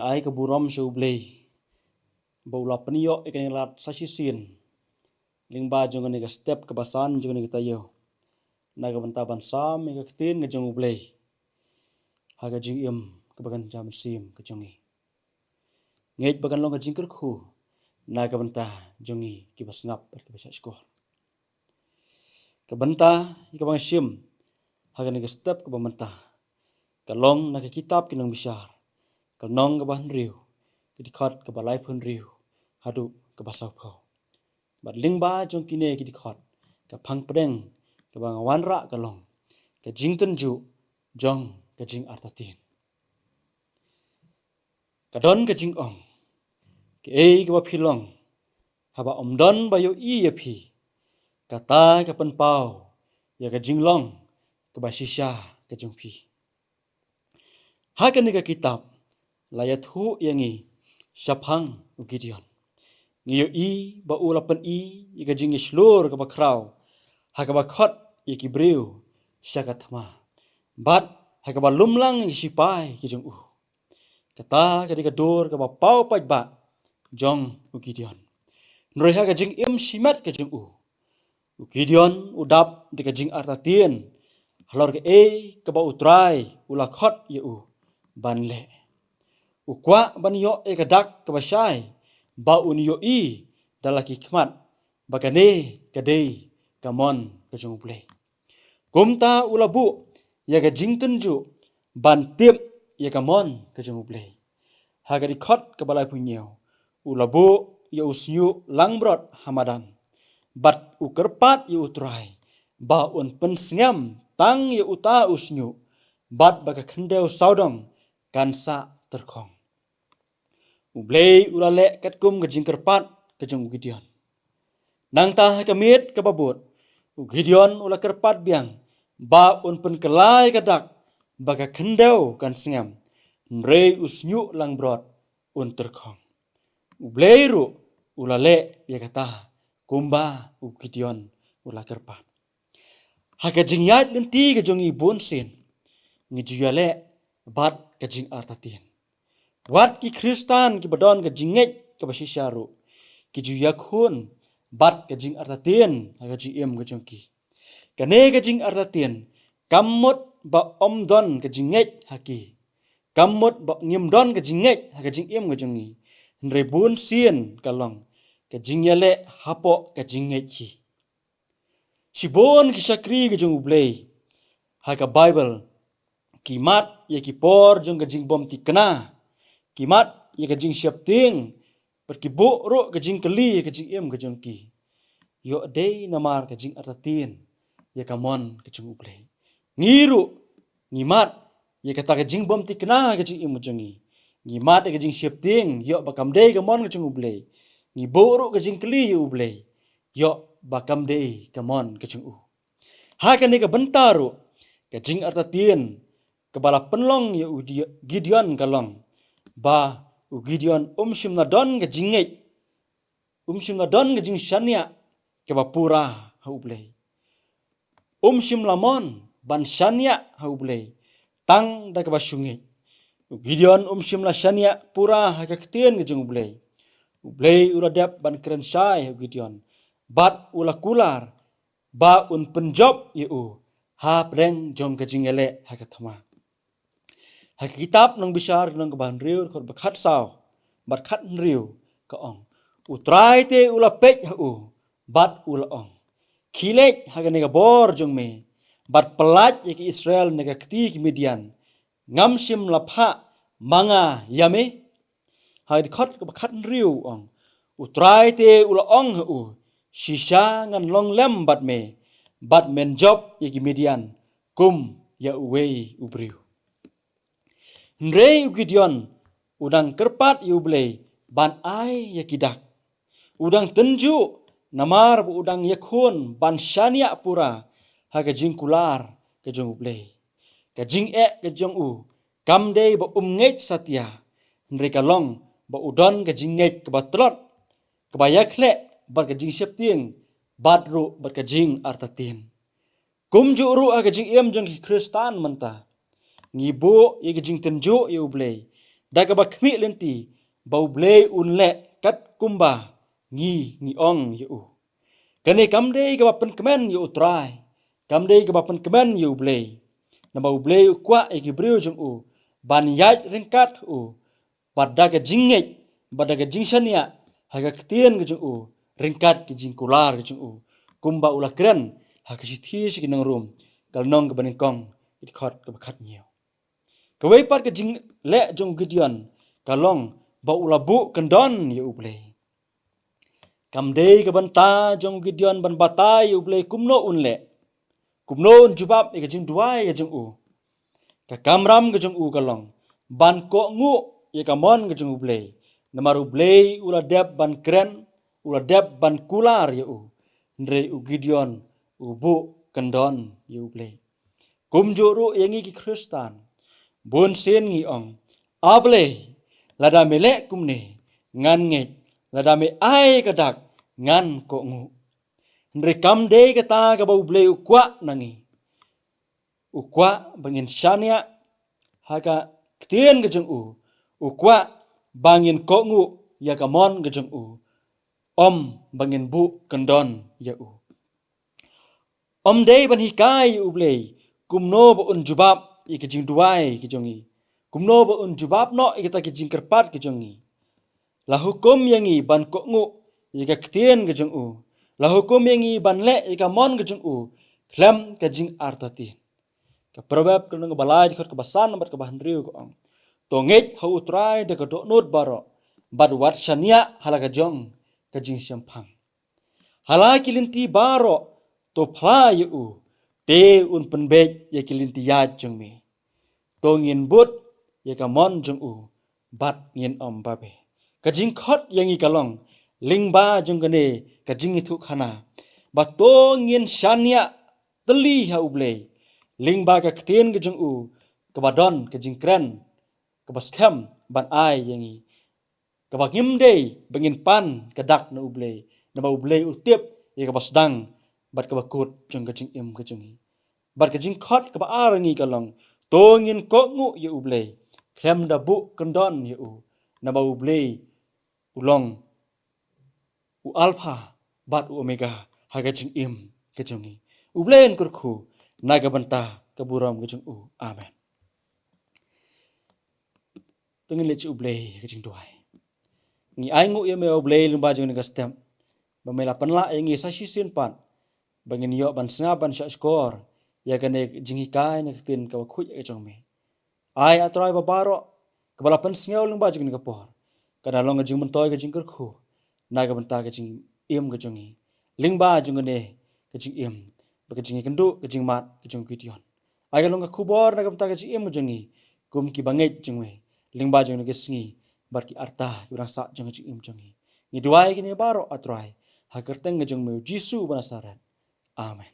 ai ke buram shu blei baula penio ikan lat sasisin lingba jong ni ka step ke basan jong ni tayo na ka banta ban sam ka tin ke jong blei ha ka jing im ke bagan jam sim ke jongi ngej bagan long ka jing ker khu na ka banta jongi ki basngap ke basa skor ke banta ke bang sim ha ka ni ka step ke banta ka long na ka kitab ki nang bisar ka nong ka ban riu ke dikhat ke balai pun riu hadu ke basau phau bat lingba jong kine ki dikhat ka phang pedeng ke bang wanra ka long ka jing ten ju jong ka jing artatin ka don ka jing ong ke ei ka ba philong haba omdon ba yo I ya phi ka ta ka pan pau ya ka jing long ka ba shisha ka jong phi ha ka ni ka kitab la ya thu yangi shaphang u Gideon ngiyo I ba ulapan I ka jing islur ka ba kraw ha ka ba khot I ki breu shaka thama bat ha ka ba lumlang ki sipai ki jong u kata ka di ka dur ka ba pau paj ba jong u Gideon nroi ha ka jing im simet ka jong u Gideon udap di ka jing artatien halor ka ka ba utrai ula khot ye u ban le ukwa ban yo ka dak ka ba shai ba un yo I dalaki khmat bakane ka dei ka mon ka jong ple kumta ula bu ya ka jing tenju ban tip ya ka mon ka jong ple ha ka di khot ka balai punyau ula bu ya usnyu langbrot hamadan bat ukerpat ya utrai ba un pensngam tang ya uta usnyu bat baka khendeu saudong kansa terkhong ublei ulale katkum ke jingkerpat ke jong Gideon nang ta ka mit ka babut Gideon ula kerpat biang ba un pen kelai kadak baka khendeu kan sngam nrei usnyu langbrot un terkhong ublei ru ulale ya kata kumba u Gideon ula kerpat haka jingyat lenti ke jongi bonsin ngijuyale bat ke jing artatin wat ki kristan ki badon ke jinget ke basisharu ki juyakhun bat ke jing artatin haka jim ke jongki kane ke jing artatin kamut ba omdon ke jinget haki kamut ba ngimdon ke jinget haka jing im ke jongi nre bonsin kalong ke jingyale hapo ke jinget hi Sibon ki sakri ke jong ublei haka Bible kimat ya ki por jong ke jing bom ti kena kimat ya ke jing siap ting berkibo ro ke jing keli ke jing em ke jong ki yo dei namar ke jing artatin ya kamon ke jong ublei ngiru ngimat ya kata ke jing bom ti kena ke jing em jongi ngimat ya ke jing siap ting yo bakam dei ke mon ke jong ublei ngibo ro ke jing keli ya ublei yo bakam dei kamon ke jong u ha ka ni ka bentaru ke jing artatien ke bala penlong ya u Gideon kalong ba u Gideon sim na don ke jinget sim na don ke jing shania ke ba pura ha ublei sim lamon ban shania ha ublei tang da ke ba shunget u Gideon sim la shania pura ha ka ktien ke jong ublei uradap ban keren shai ha Gideon bat ula kular ba un penjob ye u ha preng jong ke jingele ha ka thama ha kitab nang bisar nang ban riu khot bakhat saw bat khat riu ka ong utrai te ula pek ha u bat ula ong khilek ha ka ne ka bor jong me bat pelat ye ki Israel ne ka kti ki Midian ngam sim la pha manga yame ha di khot ka bakhat riu ong utrai te ula ong ha u shisha ngan long lem bat men job ye ki Midian kum ya uwei ubriu nrei u Gideon udang kerpat yu blei ban ai ya kidak udang tenju namar bu udang yakhun ban shania pura ha ka jing kular ke jong blei ka jing ke jong u kam dei ba ngej satya nrei kalong ba udon ka jing ngej ke batrot ke ba yakhle ba ka jing septing badru bat ka jing artatin kum ju ru ka jing em jong ki kristan manta ngibo ye ka jing tenju ye ublei da ka ba khmi lenti bau ble un le kat kumba ngi ong yu kane kamde ka ba pen kemen yu trai kamde ka ba pen kemen yu ble na bau ble kwa e ki brio jung ban yat ringkat pada ka jinget pada ka jingsania haga ktien ka jung ringkat ki jing kular ka jung kumba ula kren ha ka sithi si nang rum kal nong ka banin kong it khot ka khat nhiều ka wei pat ka jing le jong Gideon kalong ba ula bu kendon ye uble kamde ka banta jong Gideon ban batai uble kumno unle kumno un jubab ka jing duai ka jing ka kamram ka jing kalong ban ko ngu ye ka mon ka jing uble namaru ble ula deb ban kren ula deb ban kular ye ndre Gideon bu kendon ye uble kumjuru yengi ki Kristan bon sen ngi ong able lada mele kumne ngan nge lada me ai kadak ngan ko ngu ndre kam de kata ka bau ble ukwa nangi ukwa bangin shania haka ktien ke jeng ukwa bangin ko ngu ya kamon ke jeng om bangin bu kendon ya om de ban hikai uble kumno bo un jubab ke jing duai ke jongi kumno bo un jubab no kita ke jing kerpat ke jongi la hukum yangi ban ko ngu ika ktien ke jeng la hukum yangi ban le ika mon ke jeng klem ke jing artati ka probab ke nang balai khot ke basan bat ke bahan riu ko ong to nget ha utrai de ka do not baro bad wat shania halaka jong ke jing syampang hala kilinti baro to phla yu te un penbek ye kilinti ya jeng me to ngin but ye ka mon jeng bat ngin om babe ka jing khot yangi kalong lingba jeng gane ka jing itu khana ba to ngin shania teli ha uble lingba ka ktien ke jeng ka badon ka jing kren ka baskem ban ai yangi ka ba ngim de bangin pan ka dak na uble na ba uble utip ye ka basdang bat ka bakut jeng ka jing im ka jengi bat ka jing khot ka ba arangi kalong to ngin ko ngu ye uble klem da bu kendon ye na ba uble ulong u alpha bat u omega haga jing im ka jengi ublen kurku naga banta kaburam ka jing amen tengin lech uble ka jing duai ngi ai ngu ye me uble lumba jing ka stem ba mela panla ngi sa shi sin pan bangin yo ban sna ban sha skor ya kane jing kai na tin ka khu ye jong me ai atrai ba baro ka bala pan sngew lumba jing ka por kana long jing mun toy ka jing kurku naga banta ka jing im ka jongi lingba jing ne ka jing im ba ka jing kendu ka jing mat ka jing Gideon ai long ka khubor naga banta ka jing im jongi kum ki banget jing we lingba jing ke sngi bar ki arta ki rasa jing im jongi ni duai ki ne baro atrai ha kerteng jing me Jisu banasaran amen